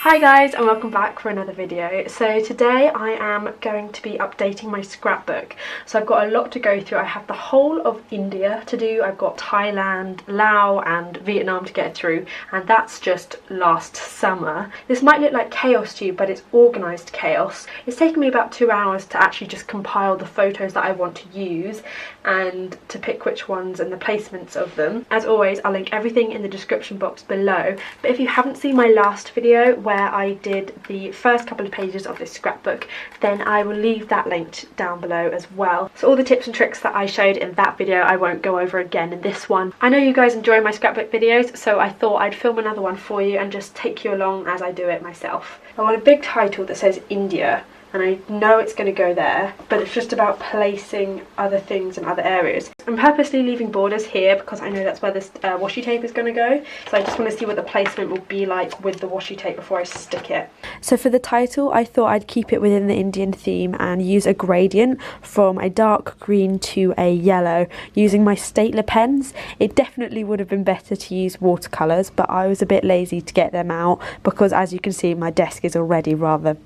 Hi guys, and welcome back for another video. So today I am going to be updating my scrapbook. So I've got a lot to go through. I have the whole of India to do. I've got Thailand, Laos and Vietnam to get through, and that's just last summer. This might look like chaos to you, but it's organised chaos. It's taken me about 2 hours to actually just compile the photos that I want to use and to pick which ones and the placements of them. As always, I'll link everything in the description box below, but if you haven't seen my last video where I did the first couple of pages of this scrapbook, then I will leave that linked down below as well. So all the tips and tricks that I showed in that video I won't go over again in this one. I know you guys enjoy my scrapbook videos, so I thought I'd film another one for you and just take you along as I do it myself. I want a big title that says India, and I know it's going to go there, but it's just about placing other things in other areas. I'm purposely leaving borders here because I know that's where this washi tape is going to go, so I just want to see what the placement will be like with the washi tape before I stick it. So for the title, I thought I'd keep it within the Indian theme and use a gradient from a dark green to a yellow using my stapler pens. It definitely would have been better to use watercolours, but I was a bit lazy to get them out because, as you can see, my desk is already rather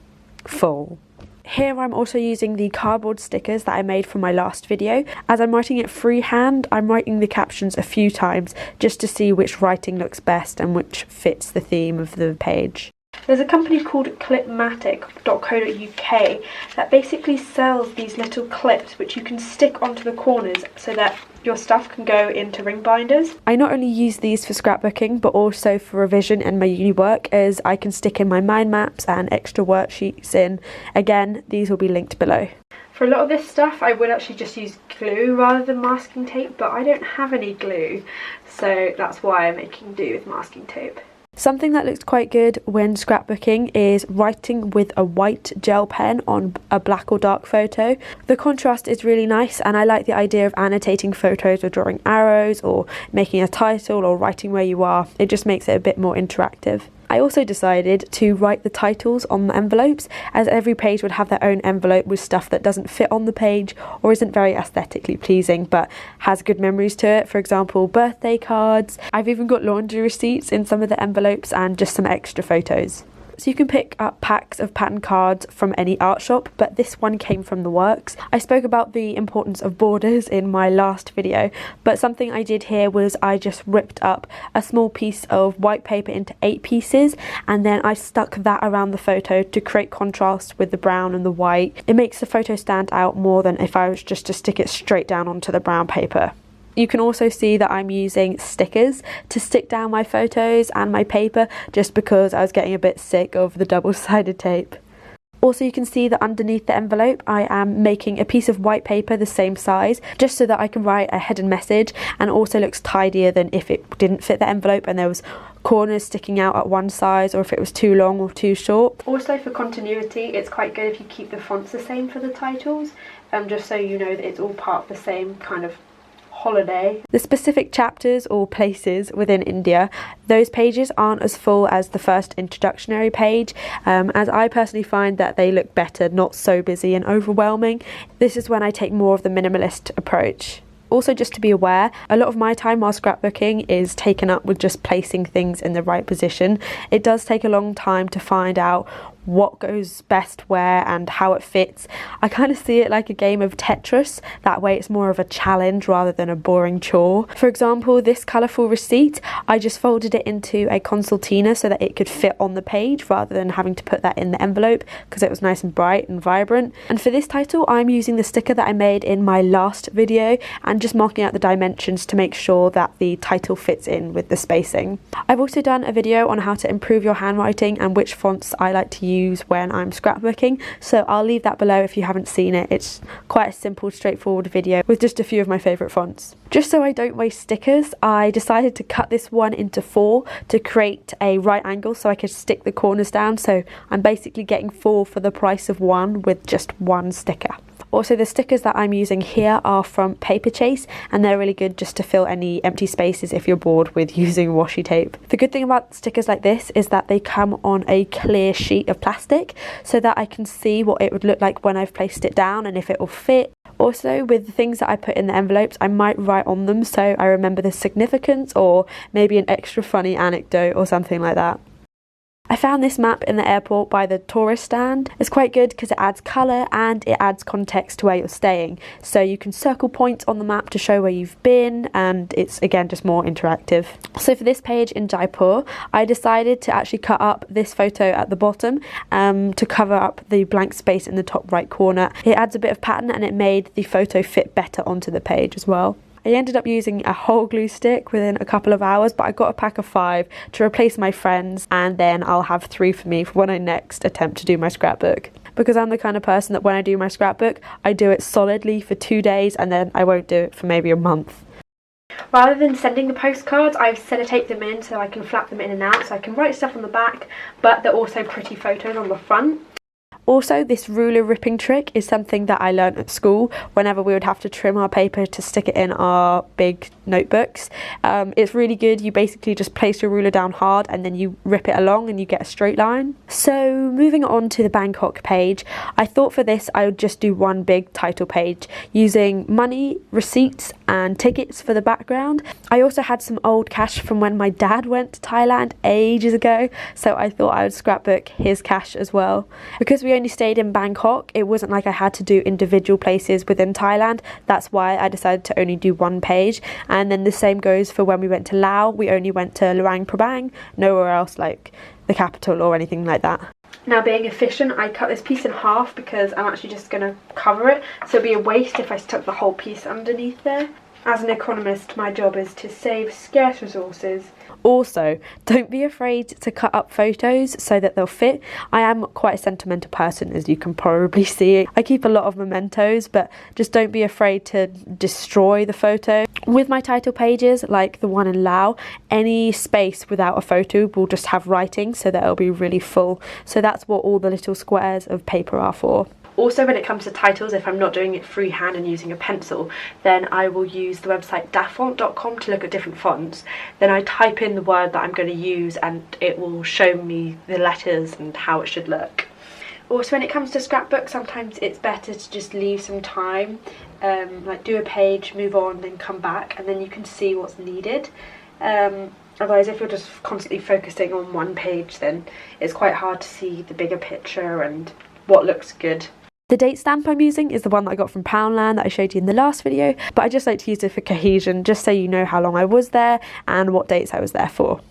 full. Here I'm also using the cardboard stickers that I made for my last video. As I'm writing it freehand, I'm writing the captions a few times just to see which writing looks best and which fits the theme of the page. There's a company called clipmatic.co.uk that basically sells these little clips which you can stick onto the corners so that your stuff can go into ring binders. I not only use these for scrapbooking but also for revision and my uni work, as I can stick in my mind maps and extra worksheets in. Again, these will be linked below. For a lot of this stuff I would actually just use glue rather than masking tape, but I don't have any glue, so that's why I'm making do with masking tape. Something that looks quite good when scrapbooking is writing with a white gel pen on a black or dark photo. The contrast is really nice, and I like the idea of annotating photos or drawing arrows or making a title or writing where you are. It just makes it a bit more interactive. I also decided to write the titles on the envelopes, as every page would have their own envelope with stuff that doesn't fit on the page or isn't very aesthetically pleasing but has good memories to it. For example, birthday cards. I've even got laundry receipts in some of the envelopes and just some extra photos. So you can pick up packs of pattern cards from any art shop, but this one came from the works. I spoke about the importance of borders in my last video, but something I did here was I just ripped up a small piece of white paper into 8 pieces, and then I stuck that around the photo to create contrast with the brown and the white. It makes the photo stand out more than if I was just to stick it straight down onto the brown paper. You can also see that I'm using stickers to stick down my photos and my paper, just because I was getting a bit sick of the double-sided tape. Also, you can see that underneath the envelope I am making a piece of white paper the same size, just so that I can write a hidden message, and also looks tidier than if it didn't fit the envelope and there was corners sticking out at one size, or if it was too long or too short. Also, for continuity, it's quite good if you keep the fonts the same for the titles, just so you know that it's all part of the same kind of holiday. The specific chapters or places within India, those pages aren't as full as the first introductory page, as I personally find that they look better, not so busy and overwhelming. This is when I take more of the minimalist approach. Also, just to be aware, a lot of my time while scrapbooking is taken up with just placing things in the right position. It does take a long time to find out what goes best where and how it fits. I kind of see it like a game of Tetris. That way it's more of a challenge rather than a boring chore. For example, this colourful receipt, I just folded it into a concertina so that it could fit on the page rather than having to put that in the envelope, because it was nice and bright and vibrant. And for this title, I'm using the sticker that I made in my last video and just marking out the dimensions to make sure that the title fits in with the spacing. I've also done a video on how to improve your handwriting and which fonts I like to use when I'm scrapbooking, so I'll leave that below if you haven't seen it. It's quite a simple, straightforward video with just a few of my favourite fonts. Just so I don't waste stickers, I decided to cut this one into 4 to create a right angle so I could stick the corners down, so I'm basically getting 4 for the price of 1 with just 1 sticker. Also, the stickers that I'm using here are from Paper Chase, and they're really good just to fill any empty spaces if you're bored with using washi tape. The good thing about stickers like this is that they come on a clear sheet of plastic, so that I can see what it would look like when I've placed it down and if it will fit. Also, with the things that I put in the envelopes, I might write on them so I remember the significance, or maybe an extra funny anecdote or something like that. I found this map in the airport by the tourist stand. It's quite good because it adds colour and it adds context to where you're staying. So you can circle points on the map to show where you've been, and it's again just more interactive. So for this page in Jaipur, I decided to actually cut up this photo at the bottom to cover up the blank space in the top right corner. It adds a bit of pattern and it made the photo fit better onto the page as well. I ended up using a whole glue stick within a couple of hours, but I got a pack of 5 to replace my friends, and then I'll have 3 for me for when I next attempt to do my scrapbook. Because I'm the kind of person that when I do my scrapbook, I do it solidly for 2 days and then I won't do it for maybe a month. Rather than sending the postcards, I've sellotaped them in so I can flap them in and out, so I can write stuff on the back, but they're also pretty photos on the front. Also, this ruler ripping trick is something that I learnt at school whenever we would have to trim our paper to stick it in our big notebooks. It's really good. You basically just place your ruler down hard and then you rip it along and you get a straight line. So moving on to the Bangkok page, I thought for this I would just do one big title page using money, receipts and tickets for the background. I also had some old cash from when my dad went to Thailand ages ago, so I thought I would scrapbook his cash as well. Because we only stayed in Bangkok, it wasn't like I had to do individual places within Thailand. That's why I decided to only do one page. And then the same goes for when we went to Laos. We only went to Luang Prabang, nowhere else like the capital or anything like that. Now, being efficient, I cut this piece in half because I'm actually just going to cover it, so it'd be a waste if I stuck the whole piece underneath there. As an economist, my job is to save scarce resources. Also, don't be afraid to cut up photos so that they'll fit. I am quite a sentimental person, as you can probably see. I keep a lot of mementos, but just don't be afraid to destroy the photo. With my title pages, like the one in Laos, any space without a photo will just have writing, so that it'll be really full. So that's what all the little squares of paper are for. Also, when it comes to titles, if I'm not doing it freehand and using a pencil, then I will use the website dafont.com to look at different fonts. Then I type in the word that I'm going to use and it will show me the letters and how it should look. Also, when it comes to scrapbooks, sometimes it's better to just leave some time, like do a page, move on, then come back, and then you can see what's needed. Otherwise, if you're just constantly focusing on one page, then it's quite hard to see the bigger picture and what looks good. The date stamp I'm using is the one that I got from Poundland that I showed you in the last video, but I just like to use it for cohesion, just so you know how long I was there and what dates I was there for.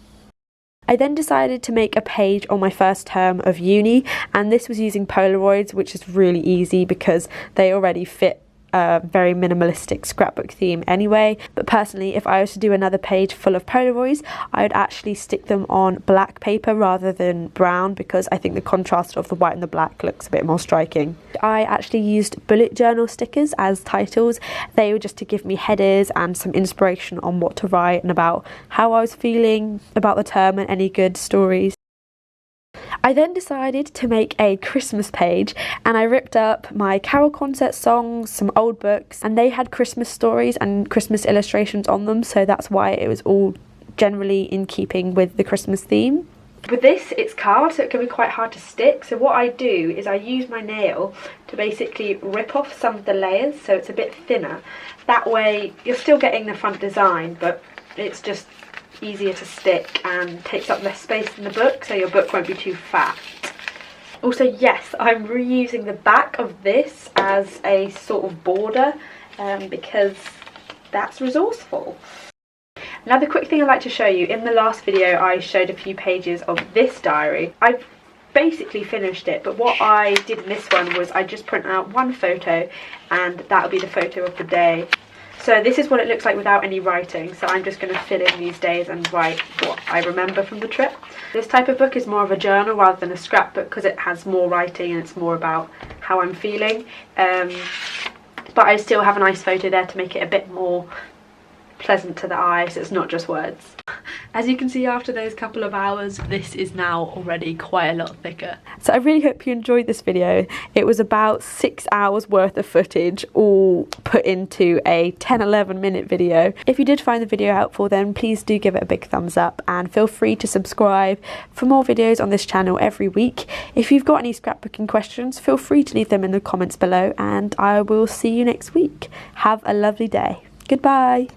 I then decided to make a page on my first term of uni, and this was using Polaroids, which is really easy because they already fit a very minimalistic scrapbook theme anyway. But personally, if I was to do another page full of Polaroids, I would actually stick them on black paper rather than brown, because I think the contrast of the white and the black looks a bit more striking. I actually used bullet journal stickers as titles. They were just to give me headers and some inspiration on what to write and about how I was feeling about the term and any good stories. I then decided to make a Christmas page, and I ripped up my carol concert songs, some old books, and they had Christmas stories and Christmas illustrations on them, so that's why it was all generally in keeping with the Christmas theme. With this, it's carved, so it can be quite hard to stick, so what I do is I use my nail to basically rip off some of the layers so it's a bit thinner. That way you're still getting the front design, but it's just easier to stick and takes up less space in the book, so your book won't be too fat. Also, yes, I'm reusing the back of this as a sort of border because that's resourceful. Another quick thing I'd like to show you, in the last video I showed a few pages of this diary. I've basically finished it, but what I did in this one was I just print out one photo and that'll be the photo of the day. So this is what it looks like without any writing, so I'm just going to fill in these days and write what I remember from the trip. This type of book is more of a journal rather than a scrapbook because it has more writing and it's more about how I'm feeling. But I still have a nice photo there to make it a bit more pleasant to the eye, so it's not just words. As you can see, after those couple of hours, this is now already quite a lot thicker. So I really hope you enjoyed this video. It was about 6 hours worth of footage all put into a 10-11 minute video. If you did find the video helpful, then please do give it a big thumbs up and feel free to subscribe for more videos on this channel every week. If you've got any scrapbooking questions, feel free to leave them in the comments below, and I will see you next week. Have a lovely day. Goodbye.